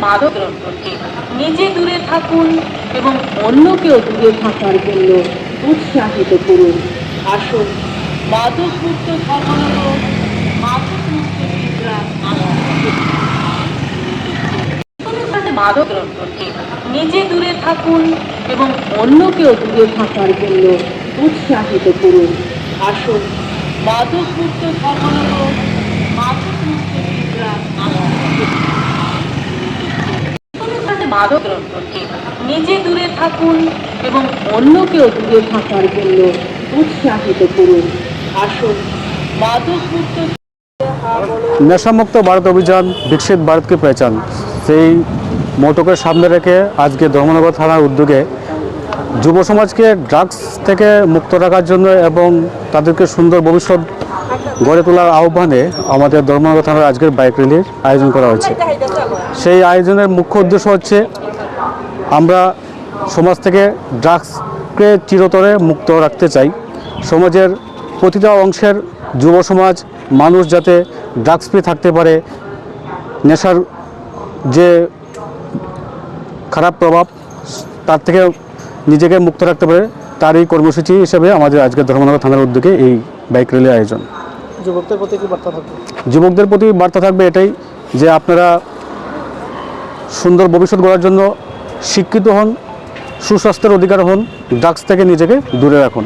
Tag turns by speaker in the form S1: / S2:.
S1: মাদক দ্রব্যকে নিজে দূরে থাকুন এবং অন্যকেও দূরে থাকার জন্য উৎসাহিত করুন। আসুন মাদক মুক্ত ধর্মাবলম্বন, মাদক মুক্ত বিদ্যা মাদক দ্রব্যকে নিজে দূরে থাকুন এবং অন্যকেও দূরে থাকার জন্য উৎসাহিত করুন। আসুন মাদক মুক্ত ধর্মাবলম্বন, মাদক মুক্ত বিদ্যা মাদক দ্রব্যকে নিজে দূরে থাকুন এবং অন্যকেও দূরে থাকার জন্য উৎসাহিত করুন। আসুন মাদক মুক্ত
S2: নেশামুক্ত ভারত অভিযান বিকশিত ভারতকে পেহচান, সেই মোটোকে সামনে রেখে আজকে ধর্মনগর থানার উদ্যোগে যুব সমাজকে ড্রাগস থেকে মুক্ত রাখার জন্য এবং তাদেরকে সুন্দর ভবিষ্যৎ গড়ে তোলার আহ্বানে আমাদের ধর্মনগর থানার আজকের বাইক র্যালির আয়োজন করা হয়েছে। সেই আয়োজনের মুখ্য উদ্দেশ্য হচ্ছে আমরা সমাজ থেকে ড্রাগসকে চিরতরে মুক্ত রাখতে চাই। সমাজের প্রতিটা অংশের যুব সমাজ মানুষ যাতে ড্রাগস ফ্রি থাকতে পারে, নেশার যে খারাপ প্রভাব তার থেকে নিজেকে মুক্ত রাখতে পারে, তারই কর্মসূচি হিসেবে আমাদের আজকের ধর্মনগর থানার উদ্যোগে এই বাইক র্যালির আয়োজন।
S3: যুবকদের প্রতি কি বার্তা থাকবে?
S2: যুবকদের প্রতি বার্তা থাকবে এটাই যে আপনারা সুন্দর ভবিষ্যৎ গড়ার জন্য শিক্ষিত হন, সুস্বাস্থ্যের অধিকার হন, ড্রাগস থেকে নিজেকে দূরে রাখুন।